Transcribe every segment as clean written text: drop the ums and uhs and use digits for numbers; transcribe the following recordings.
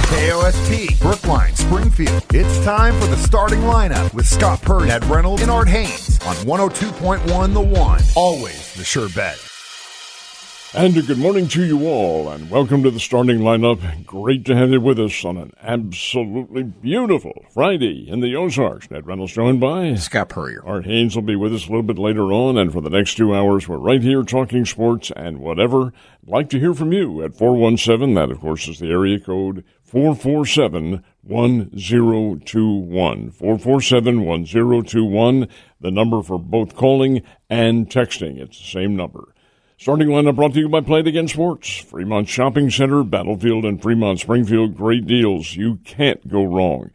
KOSP, Brookline, Springfield. It's time for the starting lineup with Scott Purdy, Ned Reynolds, and Art Haynes on 102.1 The One. Always the sure bet. And a good morning to you all, and welcome to the starting lineup. Great to have you with us on an absolutely beautiful Friday in the Ozarks. Ned Reynolds joined by Scott Purdy. Art Haynes will be with us a little bit later on, and for the next 2 hours, we're right here talking sports and whatever. I'd like to hear from you at 417. That, of course, is the area code 447-1021. 447-1021, the number for both calling and texting. It's the same number. Starting lineup brought to you by Platte Again Sports, Fremont Shopping Center, Battlefield, and Fremont Springfield. Great deals. You can't go wrong.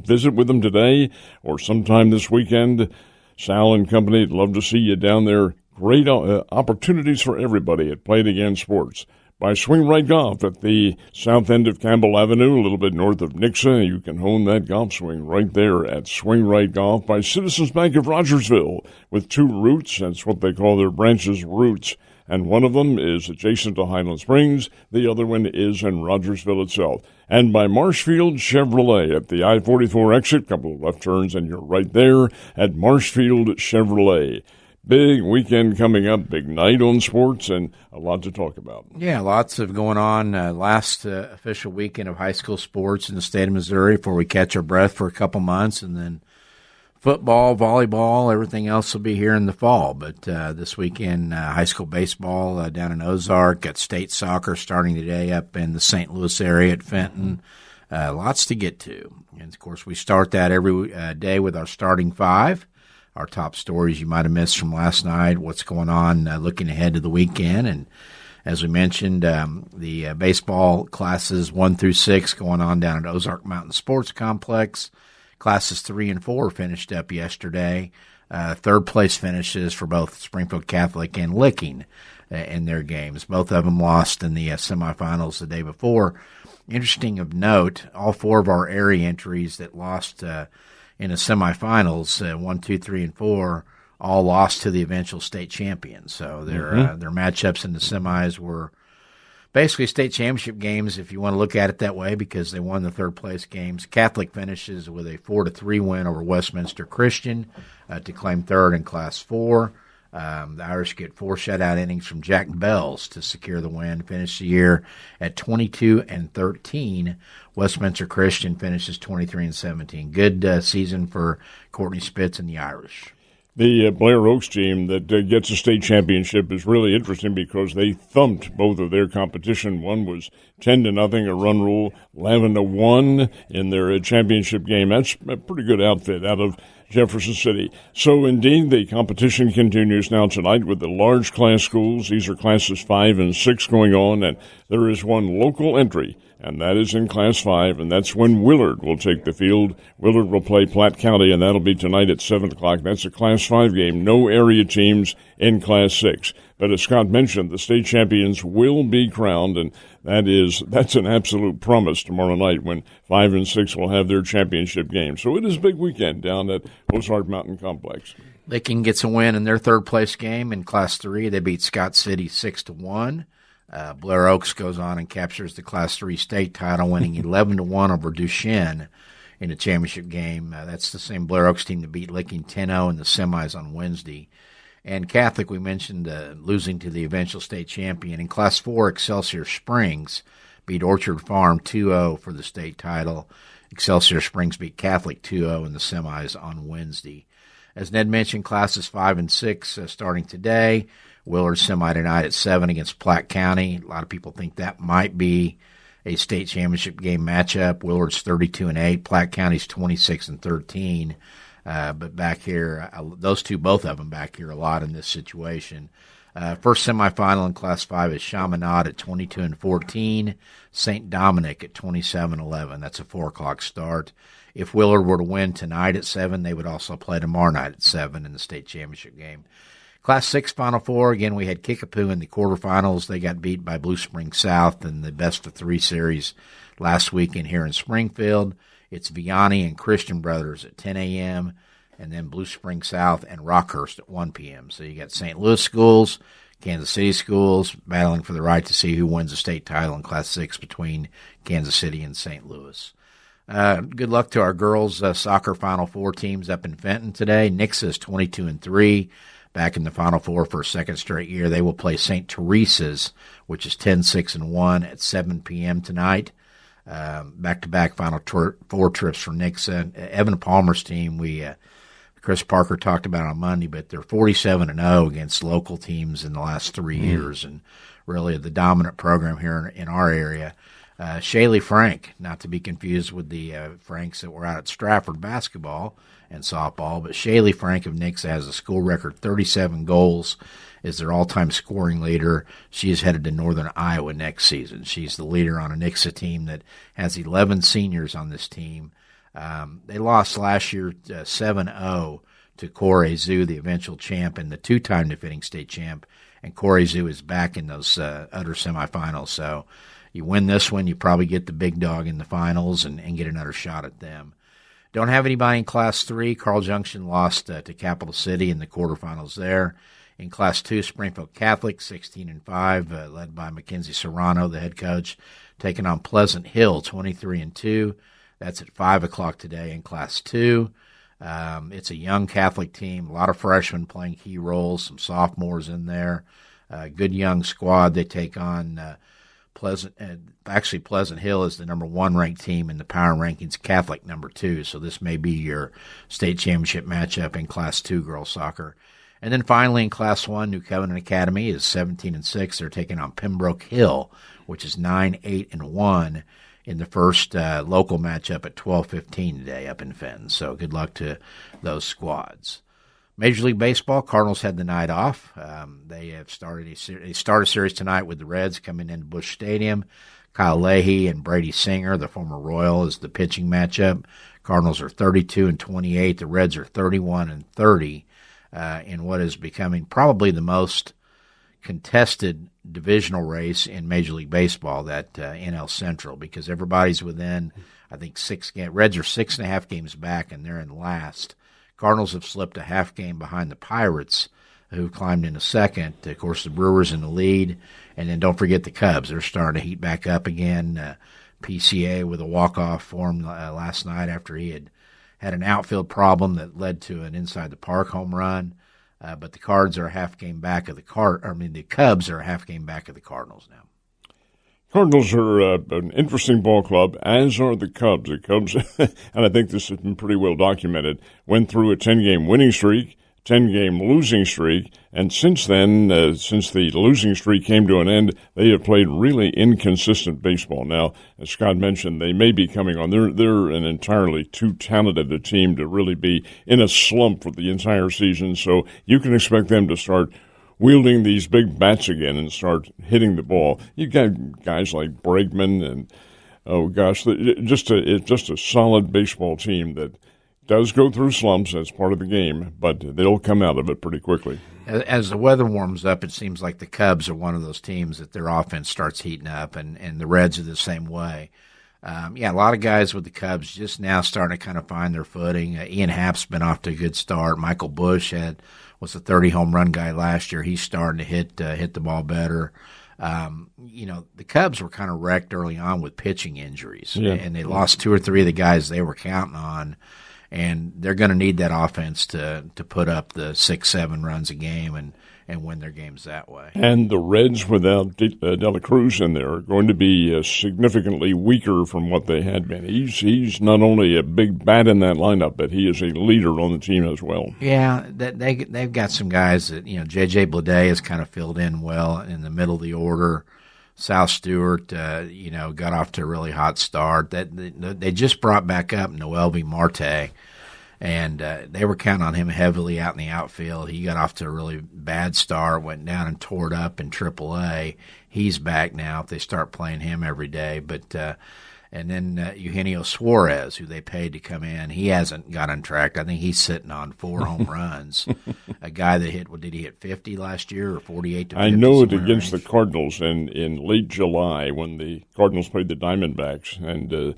Visit with them today or sometime this weekend. Sal and company, love to see you down there. Great opportunities for everybody at Platte Again Sports. By Swing Right Golf at the south end of Campbell Avenue, a little bit north of Nixa. You can hone that golf swing right there at Swing Right Golf. By Citizens Bank of Rogersville with two routes. That's what they call their branches, routes. And one of them is adjacent to Highland Springs. The other one is in Rogersville itself. And by Marshfield Chevrolet at the I-44 exit, couple of left turns, and you're right there at Marshfield Chevrolet. Big weekend coming up, big night on sports, and a lot to talk about. Yeah, lots of going on. Last official weekend of high school sports in the state of Missouri before we catch our breath for a couple months, and then football, volleyball, everything else will be here in the fall. But this weekend, high school baseball down in Ozarks, got state soccer starting today up in the St. Louis area at Fenton. Lots to get to. And, of course, we start that every day with our starting five, our top stories you might have missed from last night, what's going on looking ahead to the weekend. And as we mentioned, the baseball classes 1 through 6 going on down at Ozark Mountain Sports Complex. Classes 3 and 4 finished up yesterday. Third place finishes for both Springfield Catholic and Licking in their games. Both of them lost in the semifinals the day before. Interesting of note, all four of our area entries that lost in the semifinals, 1, 2, 3, and 4, all lost to the eventual state champions. So their matchups in the semis were basically state championship games, if you want to look at it that way, because they won the third-place games. Catholic finishes with a 4-3 win over Westminster Christian to claim third in Class 4. The Irish get 4 shutout innings from Jack Bells to secure the win, finish the year at 22-13. Westminster Christian finishes 23-17. Good season for Courtney Spitz and the Irish. The Blair Oaks team that gets a state championship is really interesting because they thumped both of their competition. One was 10-0, a run rule, 11-1 in their championship game. That's a pretty good outfit out of Jefferson City. So, indeed, the competition continues now tonight with the large class schools. These are classes 5 and 6 going on, and there is one local entry, and that is in Class 5, and that's when Willard will take the field. Willard will play Platte County, and that'll be tonight at 7 o'clock. That's a Class 5 game. No area teams in Class 6. But as Scott mentioned, the state champions will be crowned, and that's an absolute promise tomorrow night when 5 and 6 will have their championship game. So it is a big weekend down at Ozark Mountain Complex. Licking gets a win in their third-place game in Class 3. They beat Scott City 6-1. Blair Oaks goes on and captures the Class 3 state title, winning 11-1 over Duchesne in the championship game. That's the same Blair Oaks team that beat Licking 10-0 in the semis on Wednesday. And Catholic, we mentioned, losing to the eventual state champion. In Class 4, Excelsior Springs beat Orchard Farm 2-0 for the state title. Excelsior Springs beat Catholic 2-0 in the semis on Wednesday. As Ned mentioned, Classes 5 and 6 starting today. Willard semi tonight at 7 against Platte County. A lot of people think that might be a state championship game matchup. Willard's 32-8. Platte County's 26-13. But back here, those two, both of them back here a lot in this situation. First semifinal in Class 5 is Chaminade at 22-14. St. Dominic at 27-11. That's a 4 o'clock start. If Willard were to win tonight at 7, they would also play tomorrow night at 7 in the state championship game. Class 6 Final Four, again, we had Kickapoo in the quarterfinals. They got beat by Blue Springs South in the best-of-3 series last weekend here in Springfield. It's Vianney and Christian Brothers at 10 a.m., and then Blue Springs South and Rockhurst at 1 p.m. So you got St. Louis schools Kansas City schools battling for the right to see who wins the state title in Class 6 between Kansas City and St. Louis. Good luck to our girls' soccer Final Four teams up in Fenton today. Nixa is 22-3, back in the Final Four for a second straight year. They will play St. Teresa's, which is 10-6-1 at 7 p.m. tonight. Back-to-back Final Four trips for Nixa. Evan Palmer's team, Chris Parker talked about on Monday, but they're 47-0 against local teams in the last 3 years, and really the dominant program here in our area. Shaylee Frank, not to be confused with the Franks that were out at Stratford basketball and softball, but Shaylee Frank of Nixa has a school record 37 goals, is their all-time scoring leader. She is headed to Northern Iowa next season. She's the leader on a Nixa team that has 11 seniors on this team. They lost last year 7-0 to Corey Zoo, the eventual champ and the two-time defending state champ, and Corey Zoo is back in those other semifinals. So you win this one, you probably get the big dog in the finals and get another shot at them. Don't have anybody in Class 3. Carl Junction lost to Capital City in the quarterfinals there. In Class 2, Springfield Catholic, 16-5, led by Mackenzie Serrano, the head coach, taking on Pleasant Hill, 23-2. That's at 5 o'clock today in Class 2. It's a young Catholic team, a lot of freshmen playing key roles, some sophomores in there. Good young squad. They take on Pleasant Hill is the number 1 ranked team in the power rankings, Catholic number 2. So this may be your state championship matchup in Class 2 girls soccer. And then finally in Class 1, Newcomb Academy is 17-6. They're taking on Pembroke Hill, which is 9-8-1 in the first local matchup at 12:15 today up in Fenton. So good luck to those squads. Major League Baseball, Cardinals had the night off. They start a series tonight with the Reds coming into Busch Stadium. Kyle Leahy and Brady Singer, the former Royal, is the pitching matchup. Cardinals are 32-28. The Reds are 31-30 in what is becoming probably the most contested divisional race in Major League Baseball, that NL Central, because everybody's within, I think, 6 games. Reds are 6.5 games back, and they're in last. Cardinals have slipped a half game behind the Pirates, who climbed into second. Of course, the Brewers in the lead. And then don't forget the Cubs. They're starting to heat back up again. PCA with a walk-off form last night after he had an outfield problem that led to an inside-the-park home run. But the Cubs are a half game back of the Cardinals now. Cardinals are an interesting ball club, as are the Cubs. The Cubs, and I think this has been pretty well documented, went through a 10-game winning streak, 10-game losing streak, and since then, since the losing streak came to an end, they have played really inconsistent baseball. Now, as Scott mentioned, they may be coming on. They're an entirely too talented a team to really be in a slump for the entire season, so you can expect them to start wielding these big bats again and start hitting the ball. You got guys like Bregman and, it's just a solid baseball team that does go through slumps. That's part of the game, but they'll come out of it pretty quickly. As the weather warms up, it seems like the Cubs are one of those teams that their offense starts heating up, and the Reds are the same way. A lot of guys with the Cubs just now starting to kind of find their footing. Ian Happ's been off to a good start. Michael Bush was a 30-home run guy last year. He's starting to hit the ball better. The Cubs were kind of wrecked early on with pitching injuries, and they lost 2 or 3 of the guys they were counting on, and they're going to need that offense to put up the 6-7 runs a game and win their games that way. And the Reds without De La Cruz in there are going to be significantly weaker from what they had been. He's not only a big bat in that lineup, but he is a leader on the team as well. Yeah, they've got some guys that, J.J. Blade has kind of filled in well in the middle of the order. Sal Stewart, got off to a really hot start. They just brought back up Noelvi Marte, and they were counting on him heavily out in the outfield. He got off to a really bad start, went down and tore it up in AAA. He's back now if they start playing him every day. But and then Eugenio Suarez, who they paid to come in, he hasn't got on track. I think he's sitting on 4 home runs. A guy that did he hit 50 last year or 48 to 50? I know it against the Cardinals in late July when the Cardinals played the Diamondbacks, and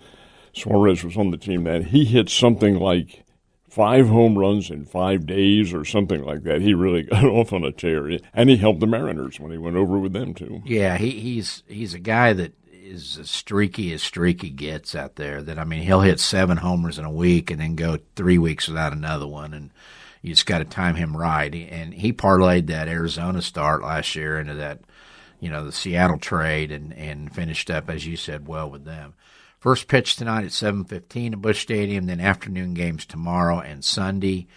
Suarez was on the team then. He hit something like 5 home runs in 5 days or something like that. He really got off on a tear, and he helped the Mariners when he went over with them too. Yeah, he's a guy that is as streaky gets out there. That, I mean, he'll hit 7 homers in a week and then go 3 weeks without another one, and you just got to time him right. And he parlayed that Arizona start last year into that, the Seattle trade, and finished up, as you said, well with them. First pitch tonight at 7:15 at Busch Stadium, then afternoon games tomorrow and Sunday.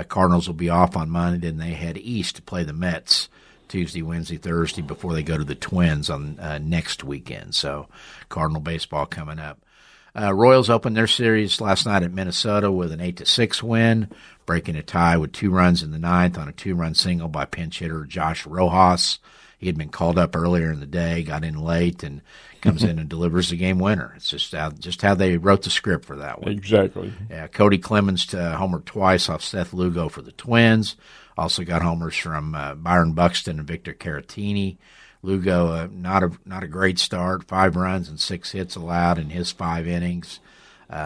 Cardinals will be off on Monday, then they head east to play the Mets Tuesday, Wednesday, Thursday before they go to the Twins on next weekend. So Cardinal baseball coming up. Royals opened their series last night at Minnesota with an 8-6 win, breaking a tie with 2 runs in the 9th on a 2-run single by pinch hitter Josh Rojas. He had been called up earlier in the day, got in late, and comes in and delivers the game winner. It's just how they wrote the script for that one. Exactly. Yeah, Cody Clemens homered twice off Seth Lugo for the Twins. Also got homers from Byron Buxton and Victor Caratini. Lugo, not a great start, 5 runs and 6 hits allowed in his 5 innings.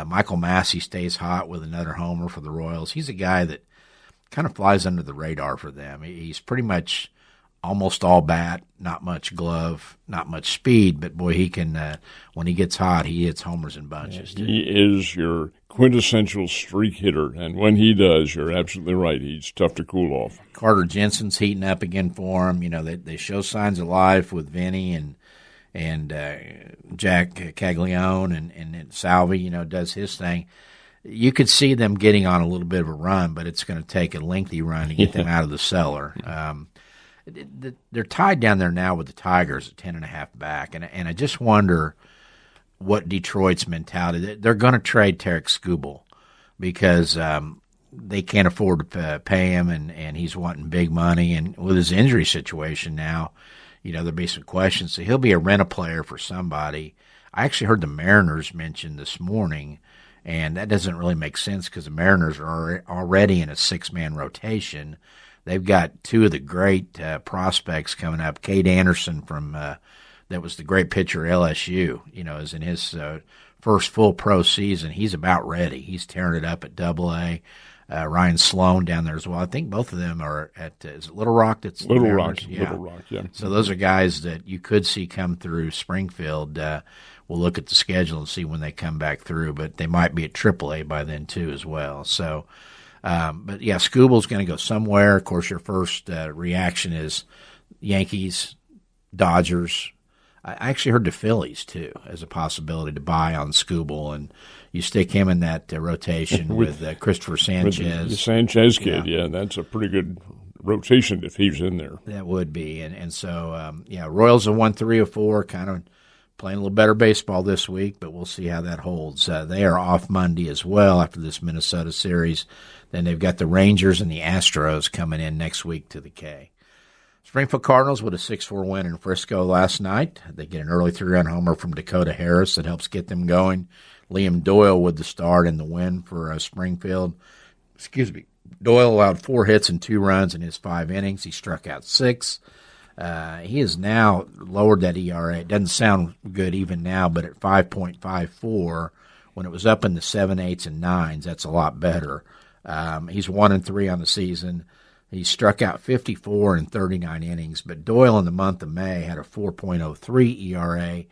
Michael Massey stays hot with another homer for the Royals. He's a guy that kind of flies under the radar for them. He's pretty much almost all bat, not much glove, not much speed, but boy, he can, when he gets hot, he hits homers in bunches. He is your quintessential streak hitter, and when he does, you're absolutely right. He's tough to cool off. Carter Jensen's heating up again for him. They show signs of life with Vinny and Jack Caglione and Salvi, do his thing. You could see them getting on a little bit of a run, but it's going to take a lengthy run to get them out of the cellar. They're tied down there now with the Tigers at 10.5 back, and I just wonder what Detroit's mentality. They're going to trade Tarek Skubal because they can't afford to pay him, and he's wanting big money. And with his injury situation now, there'll be some questions. So he'll be a rent-a-player for somebody. I actually heard the Mariners mentioned this morning, and that doesn't really make sense because the Mariners are already in a 6-man rotation. They've got 2 of the great prospects coming up. Cade Anderson from that was the great pitcher at LSU, is in his first full pro season. He's about ready. He's tearing it up at AA. Ryan Sloan down there as well. I think both of them are at is it Little Rock? That's Little Rock, yeah. Little Rock, yeah. So those are guys that you could see come through Springfield. We'll look at the schedule and see when they come back through, but they might be at AAA by then too as well. So. But yeah, Skubal's going to go somewhere. Of course, your first reaction is Yankees, Dodgers. I actually heard the Phillies too as a possibility to buy on Skubal, and you stick him in that rotation with Christopher Sanchez. With the Sanchez kid, yeah, that's a pretty good rotation if he's in there. That would be, and so Royals have won 3 of 4, kind of playing a little better baseball this week, but we'll see how that holds. They are off Monday as well after this Minnesota series. Then they've got the Rangers and the Astros coming in next week to the K. Springfield Cardinals with a 6-4 win in Frisco last night. They get an early 3-run homer from Dakota Harris that helps get them going. Liam Doyle with the start and the win for Springfield. Doyle allowed 4 hits and 2 runs in his 5 innings. He struck out 6. He has now lowered that ERA. It doesn't sound good even now, but at 5.54, when it was up in the 7, 8s, and 9s, that's a lot better. He's 1-3 on the season. He struck out 54 in 39 innings, but Doyle in the month of May had a 4.03 ERA,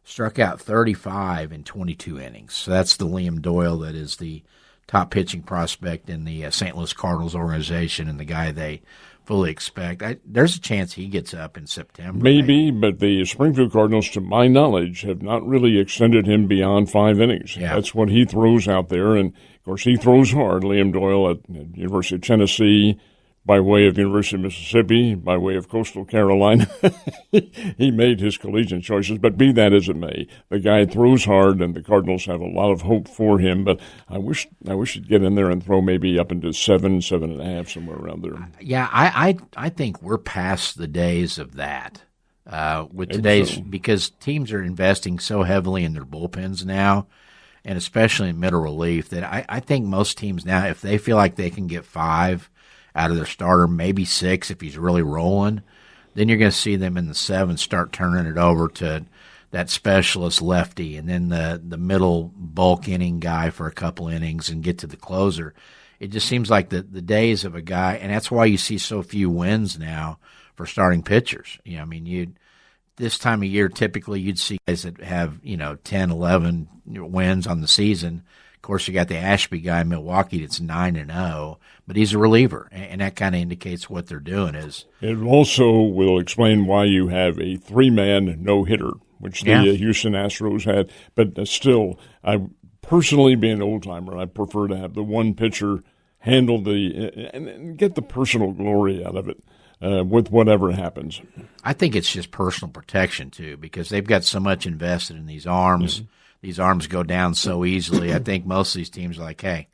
struck out 35 in 22 innings. So that's the Liam Doyle that is the top pitching prospect in the St. Louis Cardinals organization and the guy they fully expect. There's a chance he gets up in September. Maybe, but the Springfield Cardinals, to my knowledge, have not really extended him beyond 5 innings. Yeah. That's what he throws out there, and of course he throws hard. Liam Doyle at University of Tennessee, by way of University of Mississippi, by way of Coastal Carolina. He made his collegiate choices, but be that as it may, the guy throws hard, and the Cardinals have a lot of hope for him. But I wish he'd get in there and throw maybe up into 7, 7.5, somewhere around there. Yeah, I think we're past the days of that with today's because teams are investing so heavily in their bullpens now, and especially in middle relief, that I think most teams now, if they feel like they can get 5 out of their starter, maybe 6 if he's really rolling, then you're going to see them in the 7 start turning it over to that specialist lefty and then the middle bulk inning guy for a couple innings and get to the closer. it just seems like the days of a guy, and that's why you see so few wins now for starting pitchers. I mean, this time of year, typically you'd see guys that have, 10, 11 wins on the season. Of course, you got the Ashby guy in Milwaukee that's 9-0, but he's a reliever, and that kind of indicates what they're doing is. It also will explain why you have a 3-man no-hitter, which the Houston Astros had. But still, I personally, being an old-timer, I prefer to have the one pitcher handle and get the personal glory out of it. With whatever happens. I think it's just personal protection, too, because they've got so much invested in these arms. Mm-hmm. These arms go down so easily. I think most of these teams are like, hey,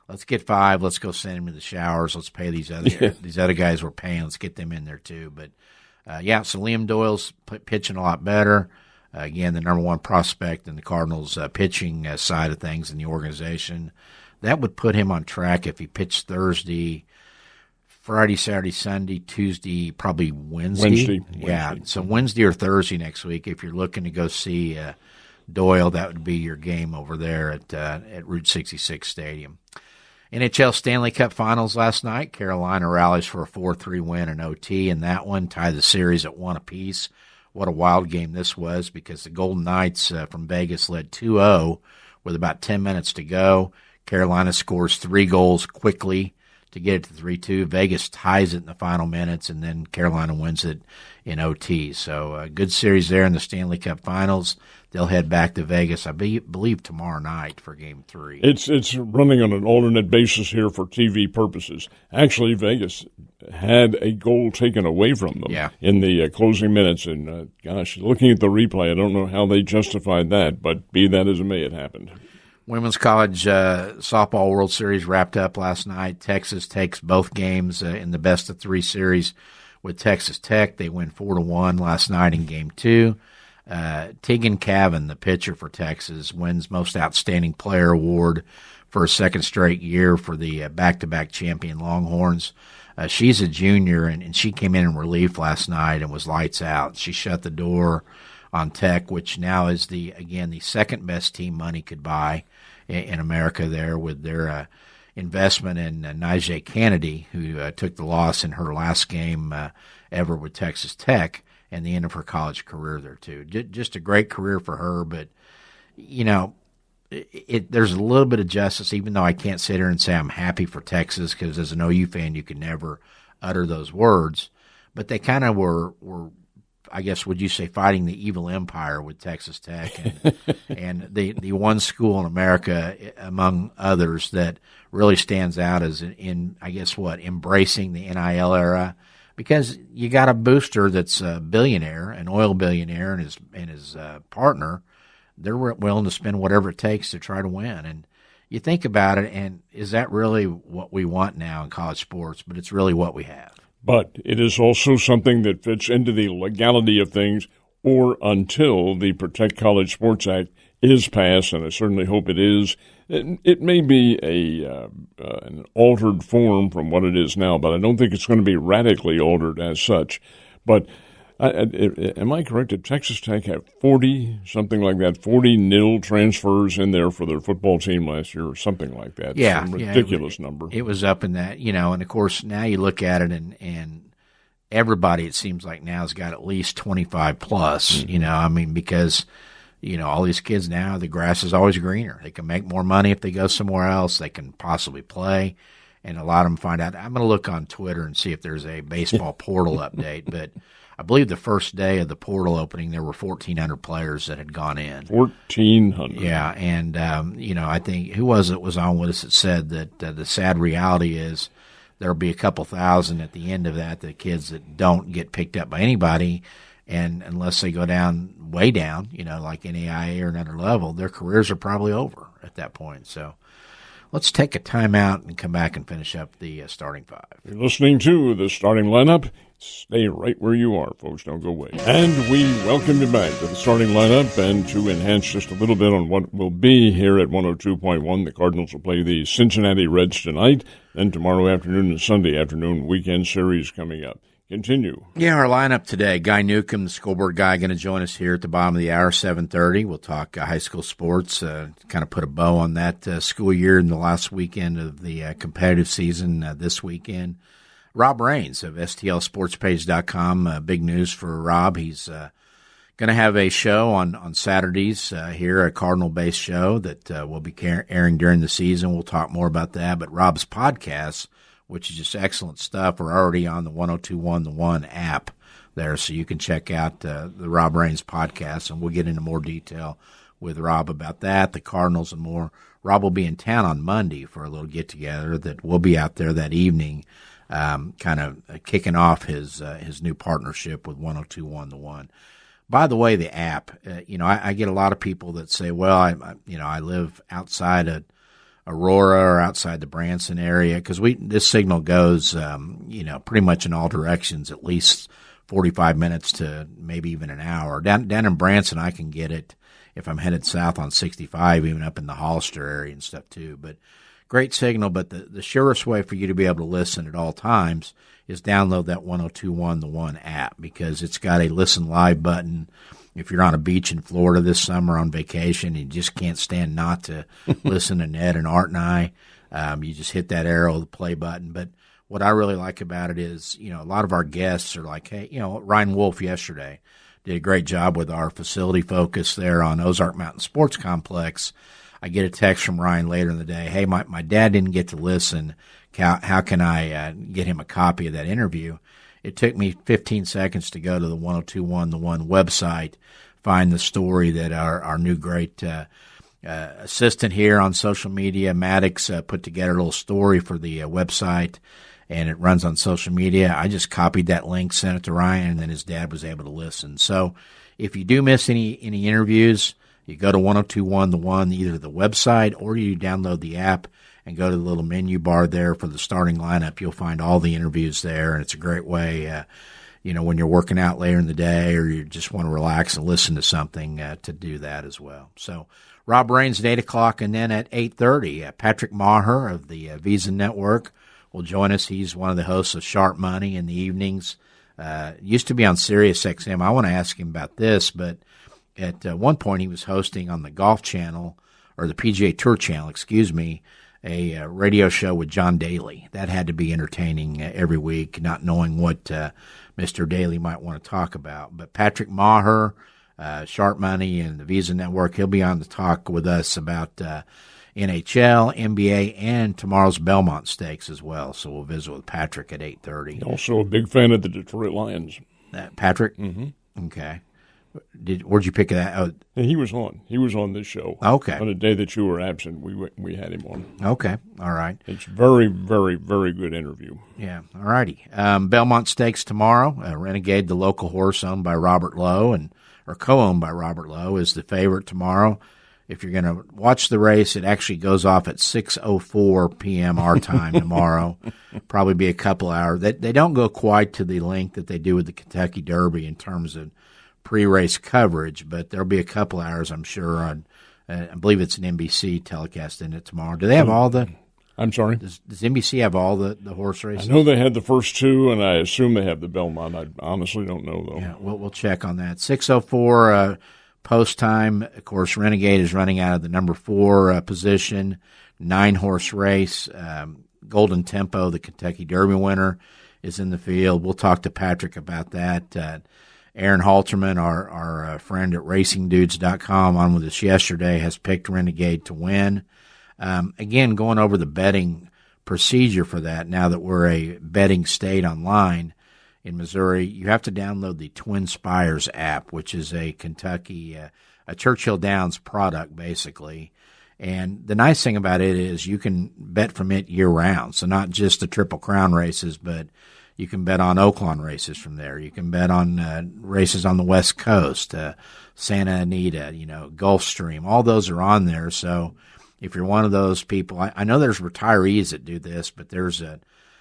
let's get 5. Let's go send them to the showers. Let's pay these other guys we're paying. Let's get them in there, too. But, so Liam Doyle's pitching a lot better. Again, the number 1 prospect in the Cardinals' pitching side of things in the organization. That would put him on track if he pitched Thursday, Friday, Saturday, Sunday, Tuesday, probably Wednesday. Yeah, so Wednesday or Thursday next week. If you're looking to go see Doyle, that would be your game over there at Route 66 Stadium. NHL Stanley Cup Finals last night. Carolina rallies for a 4-3 win in OT, and that one tied the series at 1 apiece. What a wild game this was, because the Golden Knights from Vegas led 2-0 with about 10 minutes to go. Carolina scores 3 goals quickly to get it to 3-2. Vegas ties it in the final minutes, and then Carolina wins it in OT. So a good series there in the Stanley Cup Finals. They'll head back to Vegas, I believe, tomorrow night for Game 3. It's running on an alternate basis here for TV purposes. Actually, Vegas had a goal taken away from them in the closing minutes. And, looking at the replay, I don't know how they justified that, but be that as it may, it happened. Women's College Softball World Series wrapped up last night. Texas takes both games in the best-of-3 series with Texas Tech. They win 4-1 last night in Game 2. Tegan Cavan, the pitcher for Texas, wins Most Outstanding Player Award for a second straight year for the back-to-back champion Longhorns. She's a junior, and she came in relief last night and was lights out. She shut the door on Tech, which now is the second-best team money could buy in America there, with their investment in Najee Kennedy, who took the loss in her last game ever with Texas Tech and the end of her college career there, too. Just a great career for her, but, there's a little bit of justice, even though I can't sit here and say I'm happy for Texas, because as an OU fan, you can never utter those words. But they kind of were I guess, would you say, fighting the evil empire with Texas Tech and the one school in America, among others, that really stands out as embracing the NIL era, because you got a booster that's a billionaire, an oil billionaire, and his partner. They're willing to spend whatever it takes to try to win. And you think about it, and is that really what we want now in college sports? But it's really what we have. But it is also something that fits into the legality of things, or until the Protect College Sports Act is passed, and I certainly hope it is. It may be an altered form from what it is now, but I don't think it's going to be radically altered as such. But am I correct that Texas Tech had 40 nil transfers in there for their football team last year, or something like that? Yeah. Some ridiculous number. It was up in that, and of course now you look at it and everybody, it seems like now, has got at least 25 plus, because, all these kids now, the grass is always greener. They can make more money if they go somewhere else. They can possibly play. And a lot of them find out. I'm going to look on Twitter and see if there's a baseball portal update, but I believe the first day of the portal opening, there were 1,400 players that had gone in. 1,400. Yeah, and, I think, who was on with us that said that the sad reality is there'll be a couple thousand at the end of that, the kids that don't get picked up by anybody, and unless they go way down, like NAIA or another level, their careers are probably over at that point. So let's take a timeout and come back and finish up the starting 5. You're listening to the starting lineup. Stay right where you are, folks. Don't go away. And we welcome you back to the starting lineup. And to enhance just a little bit on what will be here at 102.1, the Cardinals will play the Cincinnati Reds tonight. Then tomorrow afternoon and Sunday afternoon, weekend series coming up. continue. Yeah, our lineup today, Guy Newcomb, the Scoreboard Guy, going to join us here at the bottom of the hour, 7:30. We'll talk high school sports, kind of put a bow on that school year in the last weekend of the competitive season this weekend. Rob Raines of STLSportsPage.com, big news for Rob. He's going to have a show on Saturdays here, a Cardinal-based show that will be airing during the season. We'll talk more about that. But Rob's podcasts, which is just excellent stuff, are already on the 102.1 The One app there, so you can check out the Rob Raines podcast, and we'll get into more detail with Rob about that, the Cardinals, and more. Rob will be in town on Monday for a little get-together that we'll be out there that evening, kind of kicking off his new partnership with 102.1 The One. By the way, the app, I get a lot of people that say, well, I live outside of Aurora or outside the Branson area, because this signal goes, pretty much in all directions, at least 45 minutes to maybe even an hour. Down in Branson, I can get it if I'm headed south on 65, even up in the Hollister area and stuff too. But great signal. But the surest way for you to be able to listen at all times is download that 102.1 The One app, because it's got a listen live button. If you're on a beach in Florida this summer on vacation, you just can't stand not to listen to Ned and Art and I. You just hit that arrow, the play button. But what I really like about it is, a lot of our guests are like, hey, Ryan Wolf yesterday did a great job with our facility focus there on Ozark Mountain Sports Complex. I get a text from Ryan later in the day, hey, my dad didn't get to listen. How can I get him a copy of that interview? It took me 15 seconds to go to the 102.1 The One website, find the story that our new great assistant here on social media, Maddox, put together a little story for the website, and it runs on social media. I just copied that link, sent it to Ryan, and then his dad was able to listen. So if you do miss any interviews, you go to 102.1 The One, either the website or you download the app and go to the little menu bar there for the starting lineup. You'll find all the interviews there, and it's a great way, when you're working out later in the day or you just want to relax and listen to something to do that as well. So Rob Raines at 8 o'clock, and then at 8:30, Patrick Maher of the Visa Network will join us. He's one of the hosts of Sharp Money in the evenings. Used to be on Sirius XM. I want to ask him about this, but at one point he was hosting on the Golf Channel, or the PGA Tour Channel, a radio show with John Daly. That had to be entertaining every week, not knowing what Mr. Daly might want to talk about. But Patrick Maher, Sharp Money, and the Visa Network, he'll be on to talk with us about NHL, NBA, and tomorrow's Belmont Stakes as well. So we'll visit with Patrick at 8:30. Also a big fan of the Detroit Lions. Patrick? Mm-hmm. Okay. Where'd you pick that out? He was on. He was on this show. Okay. On the day that you were absent, we had him on. Okay. All right. It's very, very, very good interview. Yeah. All righty. Belmont Stakes tomorrow. Renegade, the local horse owned by Robert Lowe or co-owned by Robert Lowe, is the favorite tomorrow. If you're going to watch the race, it actually goes off at 6:04 p.m. our time tomorrow. Probably be a couple hours. They don't go quite to the length that they do with the Kentucky Derby in terms of pre-race coverage, but there'll be a couple hours, I'm sure, on, I believe it's an NBC telecast in it tomorrow. Do they have all the... I'm sorry? Does NBC have all the horse races? I know they had the first two, and I assume they have the Belmont. I honestly don't know, though. Yeah, we'll check on that. 6:04 post time. Of course, Renegade is running out of the number 4 position. 9-horse race. Golden Tempo, the Kentucky Derby winner, is in the field. We'll talk to Patrick about that. Aaron Halterman, our friend at RacingDudes.com, on with us yesterday, has picked Renegade to win. Again, going over the betting procedure for that, now that we're a betting state online in Missouri, you have to download the Twin Spires app, which is a Kentucky, a Churchill Downs product, basically. And the nice thing about it is you can bet from it year-round, so not just the Triple Crown races, but you can bet on Oaklawn races from there. You can bet on races on the West Coast, Santa Anita, Gulfstream. All those are on there. So if you're one of those people, I know there's retirees that do this, but there's a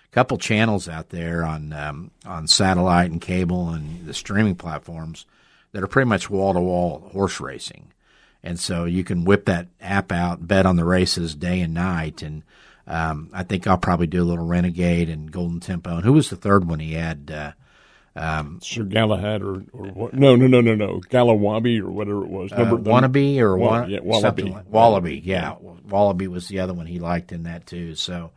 couple channels out there on satellite and cable and the streaming platforms that are pretty much wall-to-wall horse racing. And so you can whip that app out, bet on the races day and night, and I think I'll probably do a little Renegade and Golden Tempo. And who was the third one he had? Sir Galahad or what? No. Galawabi or whatever it was. Wannabe or Wallaby. Wallaby, yeah. Wallaby was the other one he liked in that too. So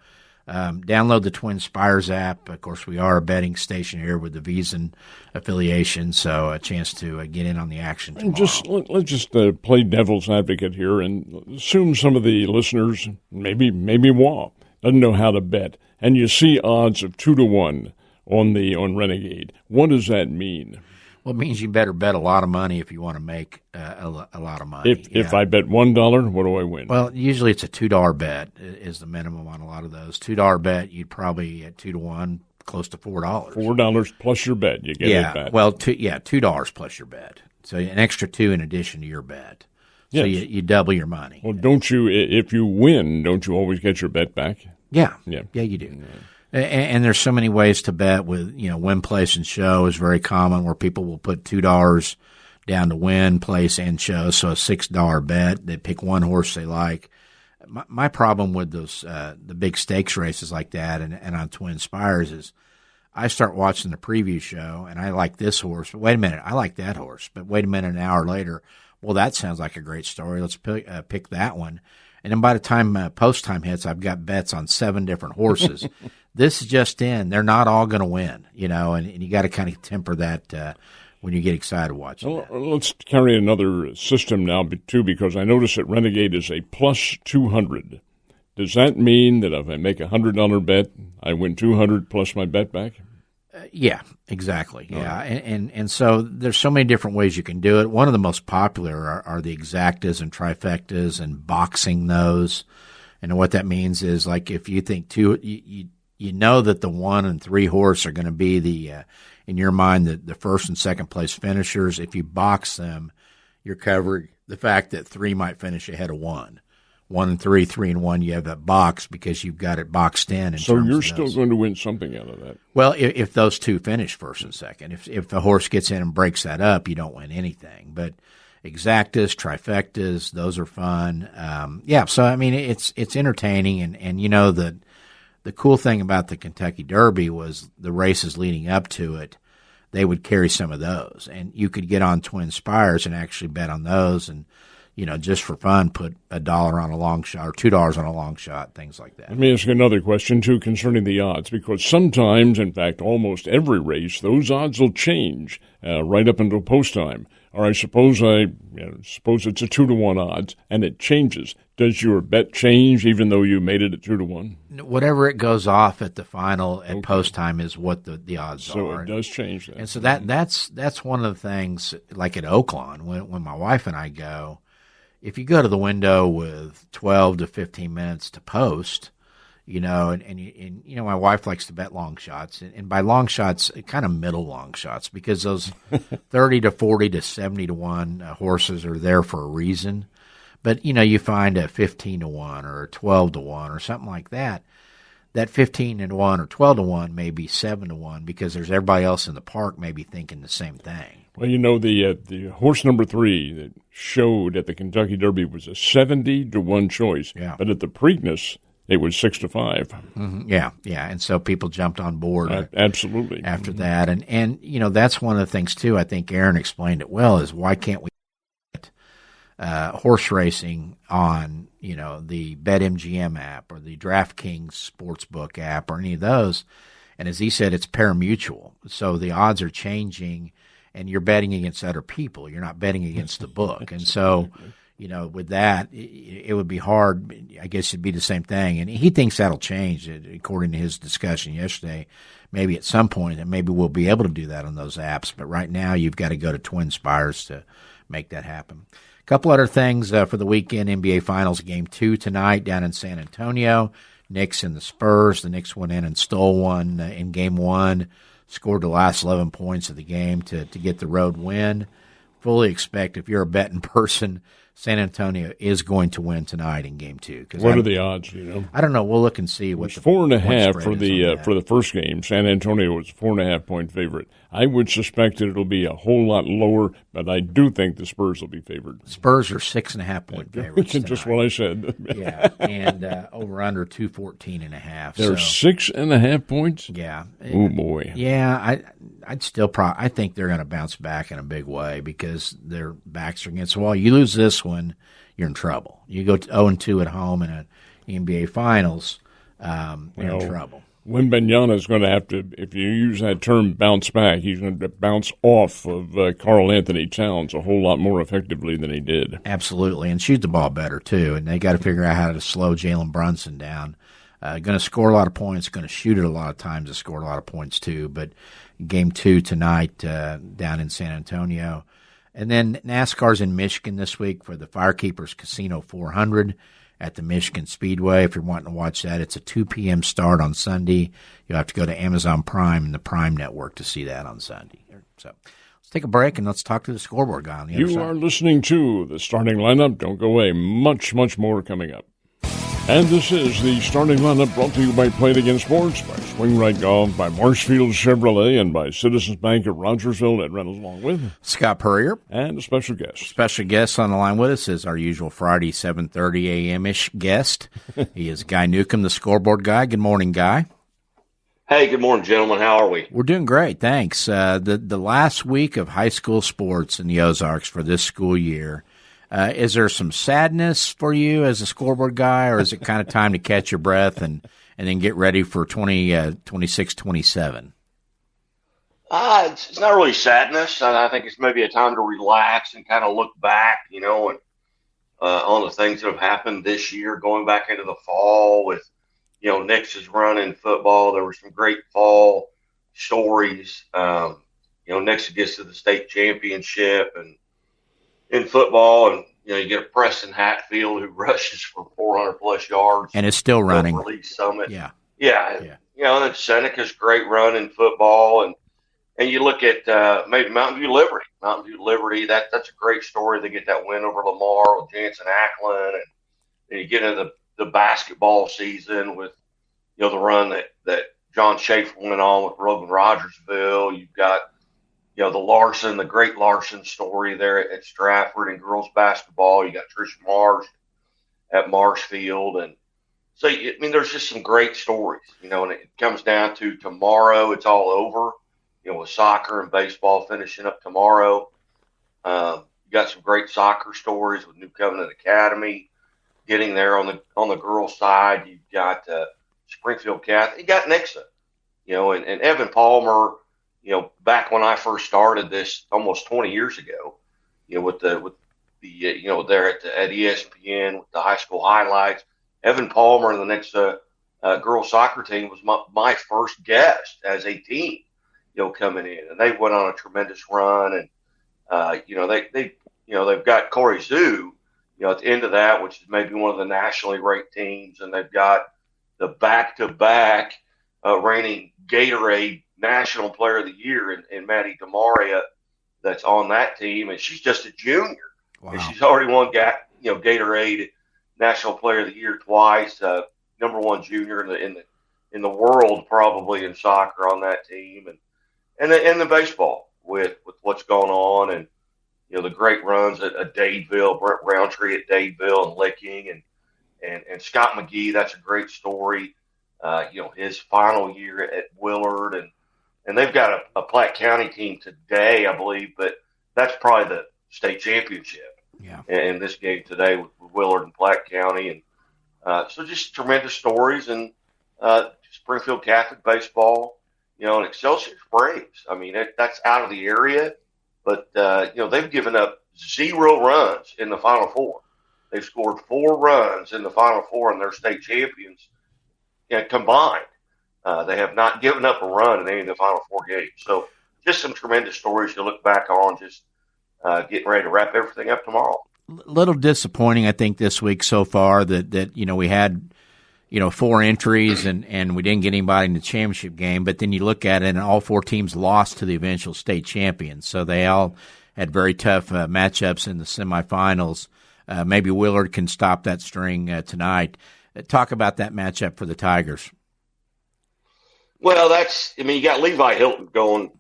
download the Twin Spires app. Of course, we are a betting station here with the Visa affiliation, so a chance to get in on the action tomorrow. Let's just play devil's advocate here and assume some of the listeners, maybe Wah, doesn't know how to bet, and you see odds of 2-1 on Renegade. What does that mean? Well, it means you better bet a lot of money if you want to make a lot of money. If I bet $1, what do I win? Well, usually it's a $2 bet is the minimum on a lot of those. $2 bet, you'd probably at 2-1, close to $4. $4 plus your bet, you get it back. Well, $2 plus your bet. So an extra $2 in addition to your bet. So yes. you double your money. Well, don't you? If you win, don't you always get your bet back? Yeah, you do. Yeah. And there's so many ways to bet with, win, place, and show is very common where people will put $2 down to win, place, and show. So a $6 bet, they pick one horse they like. My problem with those, the big stakes races like that and on Twin Spires is I start watching the preview show and I like this horse, but wait a minute, I like that horse. But wait a minute, an hour later, well, that sounds like a great story. Let's pick that one. And then by the time post time hits, I've got bets on 7 different horses. This is just in. They're not all going to win, and you got to kind of temper that when you get excited watching that. Let's carry another system now, too, because I notice that Renegade is a plus 200. Does that mean that if I make a $100 bet, I win 200 plus my bet back? Yeah, exactly. Yeah, and so there's so many different ways you can do it. One of the most popular are the exactas and trifectas and boxing those. And what that means is, like, if you think you know that the 1 and 3 horse are going to be the in your mind the first and second place finishers. If you box them, you're covering the fact that 3 might finish ahead of 1. 1 and 3, 3 and 1, you have that box because you've got it boxed in. So you're still going to win something out of that. Well, if those 2 finish first and second, if the horse gets in and breaks that up, you don't win anything. But exactas, trifectas, those are fun. So I mean it's entertaining, and the cool thing about the Kentucky Derby was the races leading up to it. They would carry some of those, and you could get on Twin Spires and actually bet on those, and just for fun, put $1 on a long shot or $2 on a long shot, things like that. Let me ask you another question, too, concerning the odds, because sometimes, in fact, almost every race, those odds will change right up until post time. Or I suppose suppose it's a 2-1 odds, and it changes. Does your bet change even though you made it at 2-1? Whatever it goes off at the final at post time is what the odds are. So it does change that. And so that's one of the things, like at Oaklawn, when my wife and I go, if you go to the window with 12 to 15 minutes to post, and my wife likes to bet long shots, and by long shots, kind of middle long shots, because those 30 to 40 to 70 to 1 horses are there for a reason. But you find a 15 to 1 or a 12 to 1 or something like that. That 15 to 1 or 12 to 1 may be 7 to 1 because there's everybody else in the park maybe thinking the same thing. Well, the horse number 3 that showed at the Kentucky Derby was a 70 to 1 choice. Yeah. But at the Preakness, it was 6 to 5. Mm-hmm. Yeah, and so people jumped on board. Absolutely. After that, and that's one of the things too. I think Aaron explained it well. Is why can't we get horse racing on the BetMGM app or the DraftKings Sportsbook app or any of those? And as he said, it's pari-mutuel, so the odds are changing, and you're betting against other people. You're not betting against the book, and so. With that, it would be hard. I guess it'd be the same thing. And he thinks that'll change, according to his discussion yesterday. Maybe at some point, and maybe we'll be able to do that on those apps. But right now, you've got to go to Twin Spires to make that happen. A couple other things for the weekend. NBA Finals Game 2 tonight down in San Antonio. Knicks and the Spurs. The Knicks went in and stole one in Game 1, scored the last 11 points of the game to get the road win. Fully expect, if you're a betting person, San Antonio is going to win tonight in Game 2. What are the odds? Do you know? I don't know. We'll look and see what the 4.5 for the first game. San Antonio was a 4.5-point favorite. I would suspect that it'll be a whole lot lower, but I do think the Spurs will be favored. Spurs are 6.5-point favorites. Just what I said. Yeah, and over under 214.5. They're 6.5 points. Yeah. Oh boy. Yeah, I'd still I think they're going to bounce back in a big way because their backs are against the wall. You lose this one, you're in trouble. You go 0-2 at home in an NBA Finals, you're in trouble. Wembanyama is going to have to, if you use that term, bounce back. He's going to bounce off of Karl Anthony Towns a whole lot more effectively than he did. Absolutely, and shoot the ball better too. And they got to figure out how to slow Jalen Brunson down. Going to score a lot of points. Going to shoot it a lot of times to score a lot of points too. But Game 2 tonight down in San Antonio. And then NASCAR's in Michigan this week for the Firekeepers Casino 400 at the Michigan Speedway. If you're wanting to watch that, it's a 2 p.m. start on Sunday. You'll have to go to Amazon Prime and the Prime Network to see that on Sunday. So let's take a break and let's talk to the scoreboard guy on the other side. You are listening to the starting lineup. Don't go away. Much, much more coming up. And this is the starting lineup brought to you by Play It Again Sports, by Swing Right Golf, by Marshfield Chevrolet, and by Citizens Bank of Rogersville at Reynolds, along with Scott Purrier. And a special guest. Special guest on the line with us is our usual Friday 7:30 a.m.-ish guest. He is Guy Newcomb, the scoreboard guy. Good morning, Guy. Hey, good morning, gentlemen. How are we? We're doing great, thanks. The last week of high school sports in the Ozarks for this school year. Is there some sadness for you as a scoreboard guy, or is it kind of time to catch your breath and then get ready for 26-27? It's not really sadness. I think it's maybe a time to relax and kind of look back, and on the things that have happened this year, going back into the fall with, Nix's run in football. There were some great fall stories. Nix gets to the state championship and in football, and you get a Preston Hatfield who rushes for 400+ yards and is still running. Release Summit, yeah. And then Seneca's great run in football, and you look at maybe Mountain View Liberty. That's a great story. They get that win over Lamar with Jansen Ackland, and you get into the basketball season with the run that John Schaefer went on with Rogan Rogersville. You've got the great Larson story there at Stratford in girls basketball. You got Trish Marsh at Marshfield. And so, there's just some great stories, and it comes down to tomorrow. It's all over, with soccer and baseball finishing up tomorrow. You got some great soccer stories with Newcomb Academy getting there on the girls' side. You've got Springfield Catholic. You got Nixon, and Evan Palmer. Back when I first started this almost 20 years ago, with the there at ESPN with the high school highlights, Evan Palmer and the next girls soccer team was my first guest as a team, coming in, and they went on a tremendous run, and they've got Corey Zoo, at the end of that, which is maybe one of the nationally ranked teams, and they've got the back-to-back reigning Gatorade National Player of the Year in Maddie DeMaria that's on that team, and she's just a junior. Wow. And she's already won Gatorade National Player of the Year twice, number one junior in the world probably in soccer on that team, and the baseball with what's going on, and the great runs at Dadeville, Brent Roundtree at Dadeville and Licking, and Scott McGee. That's a great story. His final year at Willard, and they've got a Platte County team today, I believe, but that's probably the state championship in this game today with Willard and Platte County. And so just tremendous stories, and Springfield Catholic baseball, and Excelsior Braves. That's out of the area, but, they've given up 0 runs in the Final Four. They've scored 4 runs in the Final Four, and they're state champions combined. They have not given up a run in any of the Final 4 games. So just some tremendous stories to look back on, just getting ready to wrap everything up tomorrow. Little disappointing, I think, this week so far that we had, 4 entries and we didn't get anybody in the championship game. But then you look at it, and all 4 teams lost to the eventual state champions. So they all had very tough matchups in the semifinals. maybe Willard can stop that string tonight. Talk about that matchup for the Tigers. Well, you got Levi Hilton going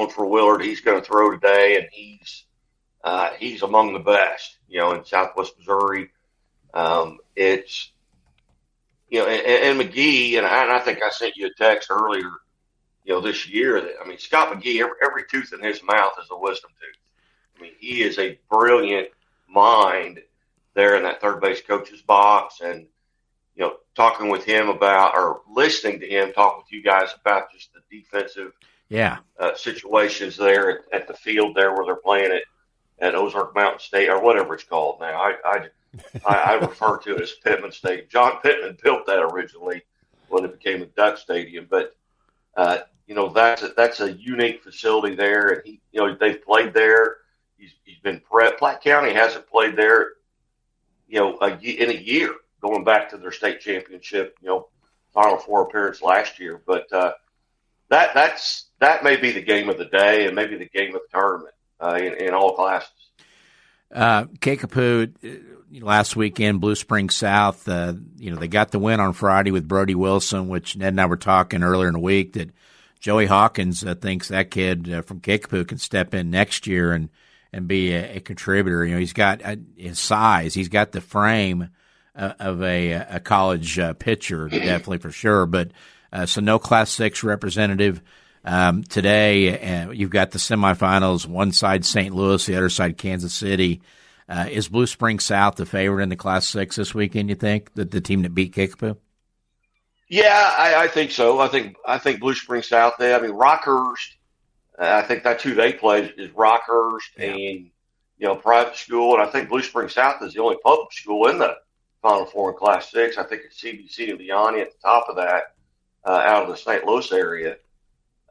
for Willard. He's going to throw today, and he's among the best, in Southwest Missouri. It's, and McGee, and I think I sent you a text earlier, this year that, Scott McGee, every tooth in his mouth is a wisdom tooth. He is a brilliant mind there in that third base coach's box, and talking with him about, or listening to him talk with you guys about just the defensive situations there at the field there where they're playing at Ozark Mountain State, or whatever it's called now. I refer to it as Pittman State. John Pittman built that originally when it became a Duck Stadium, but that's a unique facility there, and they've played there. He's been prepped. Platte County hasn't played there, in a year, going back to their state championship, Final Four appearance last year. But that may be the game of the day, and maybe the game of the tournament in all classes. Kickapoo last weekend, Blue Springs South. They got the win on Friday with Brody Wilson, which Ned and I were talking earlier in the week that Joey Hawkins thinks that kid from Kickapoo can step in next year and be a contributor. He's got his size, he's got the frame of a college pitcher, definitely for sure. But so no Class 6 representative today. You've got the semifinals. One side St. Louis, the other side Kansas City. Is Blue Springs South the favorite in the Class 6 this weekend? You think the team that beat Kickapoo? Yeah, I think so. I think Blue Springs South. Rockhurst. I think that's who they play is Rockhurst, and private school. And I think Blue Springs South is the only public school in the Final Four in Class 6. I think it's CBC and Vianney at the top of that, out of the St. Louis area.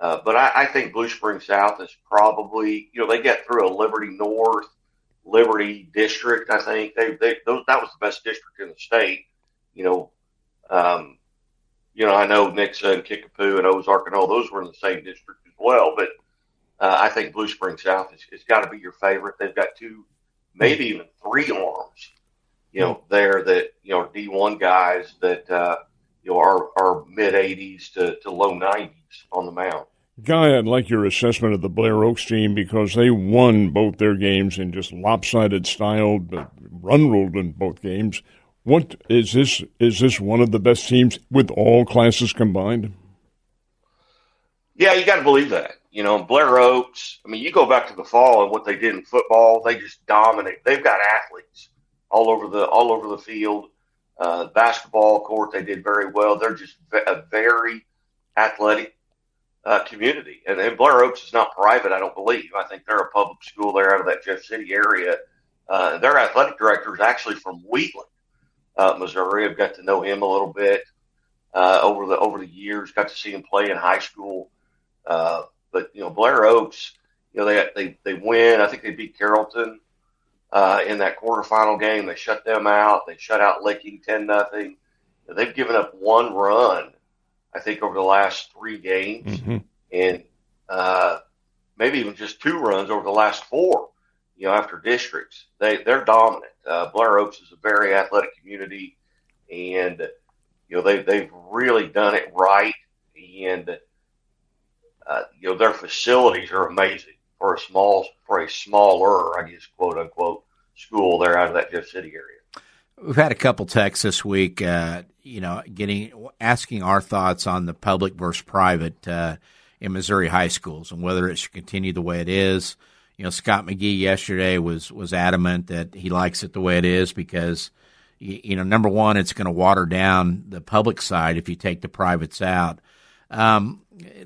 But I think Blue Springs South is probably, they get through a Liberty North, Liberty District. I think that was the best district in the state. I know Nixa and Kickapoo and Ozark and all those were in the same district as well. But I think Blue Springs South has got to be your favorite. They've got two, maybe even three arms, there that, D1 guys that, are mid-80s to low 90s on the mound. Guy, I'd like your assessment of the Blair Oaks team because they won both their games in just lopsided style, but run-ruled in both games. What is this? Is this one of the best teams with all classes combined? Yeah, you got to believe that. Blair Oaks, you go back to the fall and what they did in football, they just dominate. They've got athletes all over the field. Basketball court, they did very well. They're just a very athletic community. And Blair Oaks is not private, I don't believe. I think they're a public school there out of that Jeff City area. Their athletic director is actually from Wheatland, Missouri. I've got to know him a little bit over the years, got to see him play in high school. But Blair Oaks, they win. I think they beat Carrollton in that quarterfinal game. They shut them out. They shut out Licking 10-0. They've given up one run, I think, over the last 3 games, and maybe even just 2 runs over the last 4. After districts, they're dominant. Blair Oaks is a very athletic community, and they've really done it right, and their facilities are amazing for a smaller, I guess, quote unquote, school there out of that Jeff City area. We've had a couple texts this week, asking our thoughts on the public versus private in Missouri high schools and whether it should continue the way it is. Scott McGee yesterday was adamant that he likes it the way it is because, number one, it's going to water down the public side if you take the privates out.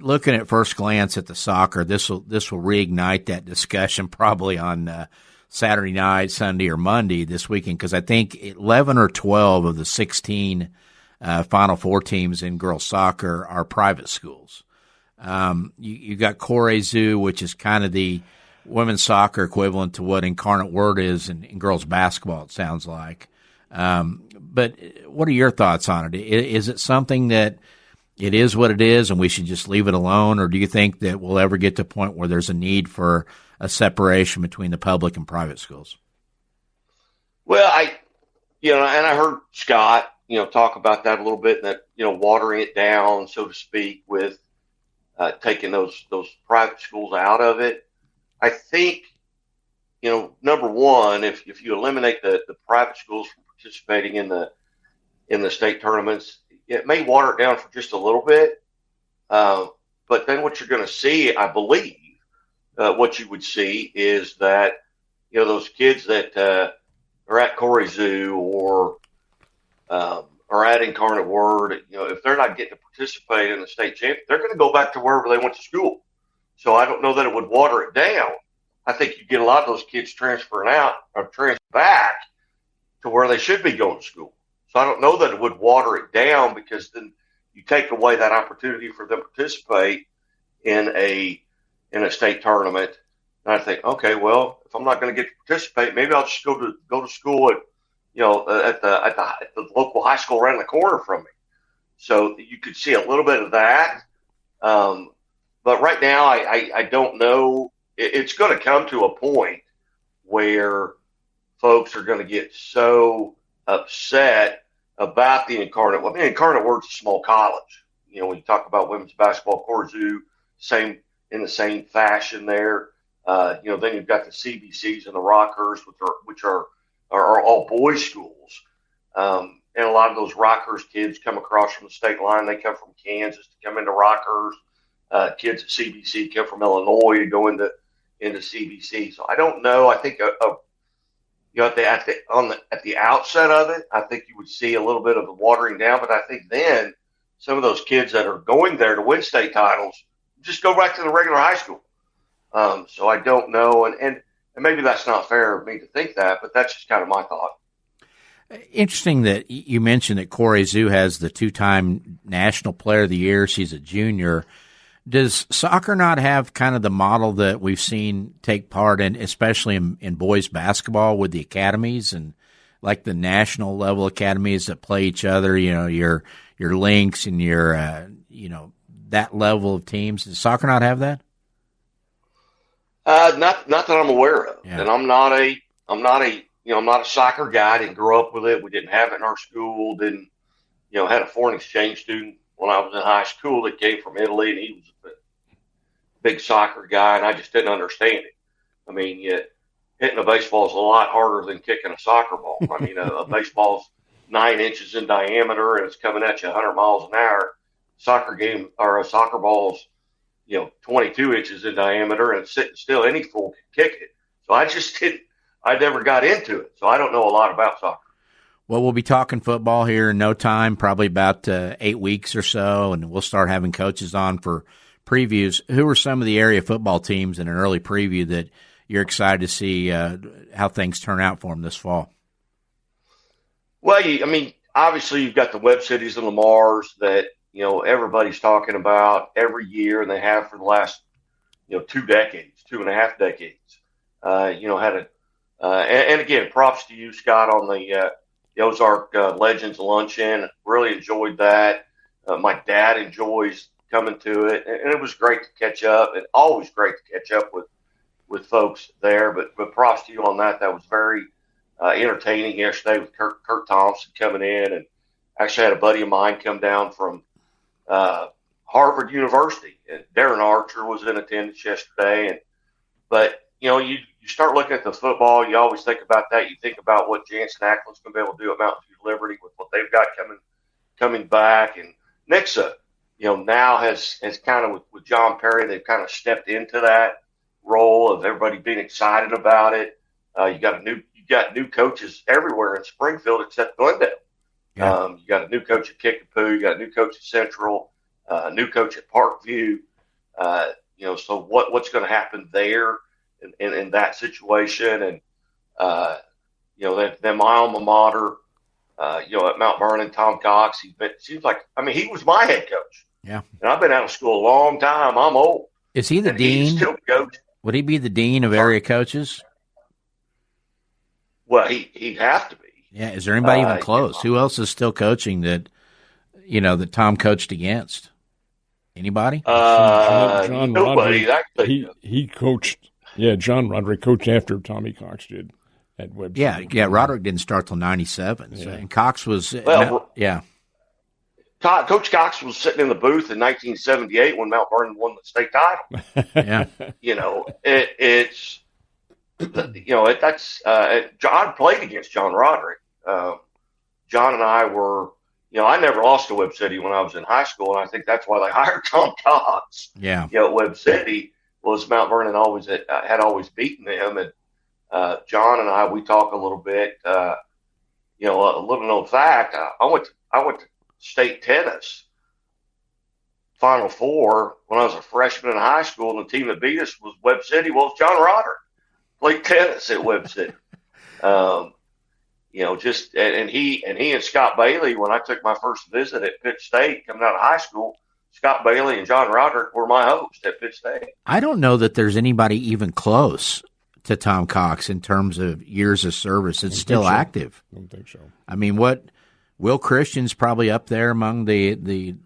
Looking at first glance at the soccer, this will reignite that discussion probably on Saturday night, Sunday, or Monday this weekend because I think 11 or 12 of the 16 Final Four teams in girls soccer are private schools. You got Korezu, which is kind of the women's soccer equivalent to what Incarnate Word is in girls basketball, it sounds like. But what are your thoughts on it? Is it something that it is what it is and we should just leave it alone, or do you think that we'll ever get to a point where there's a need for a separation between the public and private schools? Well, and I heard Scott, talk about that a little bit, and that, watering it down, so to speak, with taking those private schools out of it. I think, number one, if you eliminate the private schools from participating in the state tournaments, it may water it down for just a little bit. But then what you're going to see, I believe, what you would see is that, those kids that are at Corey Zoo or at Incarnate Word, if they're not getting to participate in the state championship, they're going to go back to wherever they went to school. So I don't know that it would water it down. I think you get a lot of those kids transferring out or transfer back to where they should be going to school. So I don't know that it would water it down, because then you take away that opportunity for them to participate in a state tournament. And I think, okay, well, if I'm not going to get to participate, maybe I'll just go to school at the local high school around the corner from me. So you could see a little bit of that. But right now, I don't know. It's going to come to a point where folks are going to get so upset about the Incarnate. Well, Incarnate Word's a small college. When you talk about women's basketball, Corzu, in the same fashion there. Then you've got the CBCs and the Rockers, which are all boys schools. And a lot of those Rockers kids come across from the state line. They come from Kansas to come into Rockers. Kids at CBC come from Illinois to go into CBC. So I don't know. I think at the outset of it, I think you would see a little bit of the watering down. But I think then some of those kids that are going there to win state titles just go back to the regular high school. So I don't know, and maybe that's not fair of me to think that, but that's just kind of my thought. Interesting that you mentioned that Corey Zoo has the 2-time National Player of the Year. She's a junior. Does soccer not have kind of the model that we've seen take part in, especially in boys basketball with the academies and like the national level academies that play each other? Your Lynx and your that level of teams. Does soccer not have that? Not that I'm aware of. Yeah. And I'm not a soccer guy. I didn't grow up with it. We didn't have it in our school. Had a foreign exchange student when I was in high school that came from Italy, and he was a big soccer guy, and I just didn't understand it. I mean, hitting a baseball is a lot harder than kicking a soccer ball. I mean, a baseball's 9 inches in diameter, and it's coming at you 100 miles an hour. A soccer ball's 22 inches in diameter, and it's sitting still. Any fool can kick it. So I never got into it. So I don't know a lot about soccer. Well, we'll be talking football here in no time, probably about 8 weeks or so, and we'll start having coaches on for previews. Who are some of the area football teams in an early preview that you're excited to see how things turn out for them this fall? Well, obviously you've got the Webb Cities and Lamars that, everybody's talking about every year, and they have for the last, 2.5 decades. And again, props to you, Scott, on the Ozark Legends Luncheon. Really enjoyed that. My dad enjoys coming to it, and it was great to catch up, and always great to catch up with folks there. But props to you on that. That was very entertaining yesterday with Kurt Thompson coming in, and actually had a buddy of mine come down from Harvard University, and Darren Archer was in attendance yesterday. But you start looking at the football, you always think about that. You think about what Jansen Ackland's going to be able to do at Mountain View Liberty with what they've got coming back, and Nixa, now has kind of with John Perry, they've kind of stepped into that role of everybody being excited about it. You got new coaches everywhere in Springfield except Glendale. Yeah. You got a new coach at Kickapoo. You got a new coach at Central, a new coach at Parkview. So what's going to happen there in that situation? And, then my alma mater, at Mount Vernon, Tom Cox, he was my head coach. Yeah. And I've been out of school a long time. I'm old. Is he the dean? He's still coaching. Would he be the dean of area coaches? Well, he'd have to be. Yeah, is there anybody even close? Who else is still coaching that Tom coached against? Anybody? John nobody. Roderick, he coached. Yeah, John Roderick coached after Tommy Cox did, at Webb Yeah, City. yeah. Roderick didn't start till '97, so, and Cox was. Coach Cox was sitting in the booth in 1978 when Mount Vernon won the state title. Yeah, John played against John Roderick. John and I were, I never lost to Webb City when I was in high school, and I think that's why they hired Tom Cox. Yeah, At Webb City was Mount Vernon had always beaten them, and John and I, we talk a little bit. A little known fact. I went to state tennis Final Four when I was a freshman in high school, and the team that beat us was Webb City. Well, it's John Roderick played tennis at Webb City. He and Scott Bailey, when I took my first visit at Pitt State coming out of high school, Scott Bailey and John Roderick were my hosts at Pitt State. I don't know that there's anybody even close to Tom Cox in terms of years of service. It's still active. I don't think so. I mean, Will Christian's probably up there among the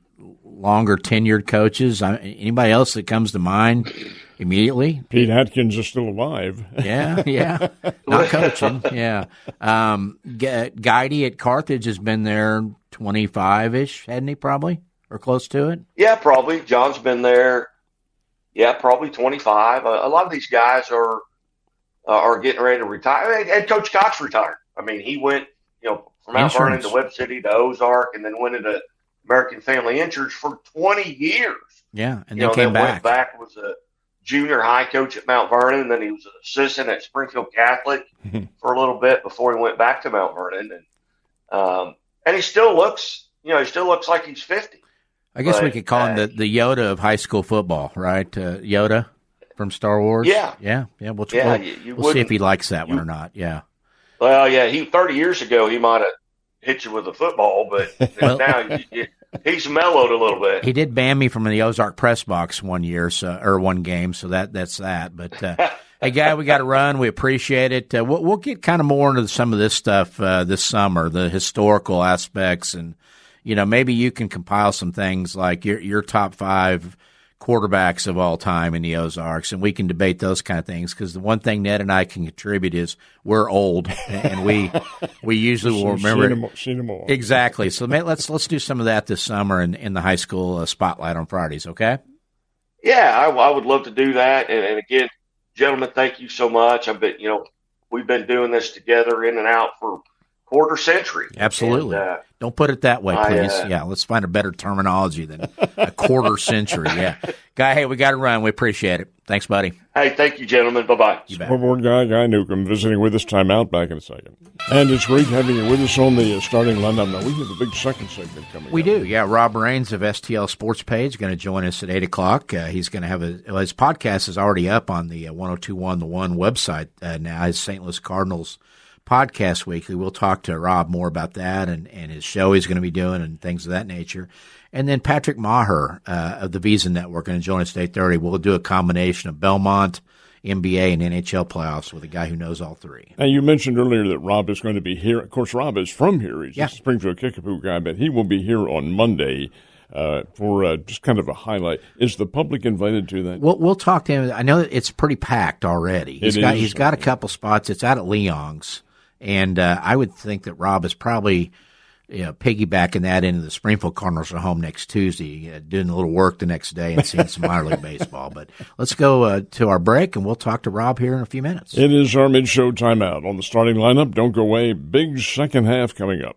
longer tenured coaches. Anybody else that comes to mind immediately? Pete Atkins is still alive. Yeah. Not coaching, yeah. Guidey at Carthage has been there 25-ish, hadn't he, probably? Or close to it? Yeah, probably. John's been there, probably 25. A lot of these guys are getting ready to retire. And Coach Cox retired. I mean, he went, from Mount Vernon to Webb City to Ozark, and then went into American Family Insurance for 20 years. Yeah, and then came back. Went back, was a junior high coach at Mount Vernon, and then he was an assistant at Springfield Catholic for a little bit before he went back to Mount Vernon. And he still looks, like he's 50. I guess we could call him the Yoda of high school football, right? Yoda from Star Wars. Yeah. We'll see if he likes that one or not. Yeah. Well, yeah, 30 years ago, he might have hit you with a football, but now he's mellowed a little bit. He did ban me from the Ozark press box one year, or one game, so that's that. But, hey, Guy, we got to run. We appreciate it. We'll get kind of more into some of this stuff this summer, the historical aspects, and, maybe you can compile some things like your top 5 quarterbacks of all time in the Ozarks, and we can debate those kind of things, because the one thing Ned and I can contribute is we're old, and we usually will remember. Seen them all. Exactly. So let's do some of that this summer in the high school spotlight on Fridays, okay? Yeah, I would love to do that. And again, gentlemen, thank you so much. We've been doing this together in and out for quarter century. Absolutely. And, don't put it that way, please. Let's find a better terminology than a quarter century. Yeah. Guy, hey, we got to run. We appreciate it. Thanks, buddy. Hey, thank you, gentlemen. Bye-bye. Scoreboard Guy Newcomb, visiting with us. Time out. Back in a second. And it's great having you with us on the starting lineup. Now, we have a big second segment coming up. We do, yeah. Rob Raines of STL Sports Page is going to join us at 8 o'clock. He's going to have his podcast is already up on the 1021 The One website now, his St. Louis Cardinals podcast weekly. We'll talk to Rob more about that and his show he's going to be doing and things of that nature. And then Patrick Maher of the Visa Network going to join us at 8:30. We'll do a combination of Belmont, NBA, and NHL playoffs with a guy who knows all three. And you mentioned earlier that Rob is going to be here. Of course, Rob is from here. He's a Springfield Kickapoo guy, but he will be here on Monday for just kind of a highlight. Is the public invited to that? We'll talk to him. I know that it's pretty packed already. He's got a couple spots. It's out at Leong's. And I would think that Rob is probably piggybacking that into the Springfield Cardinals are home next Tuesday, doing a little work the next day and seeing some minor league baseball. But let's go to our break, and we'll talk to Rob here in a few minutes. It is our mid-show timeout on the starting lineup. Don't go away. Big second half coming up.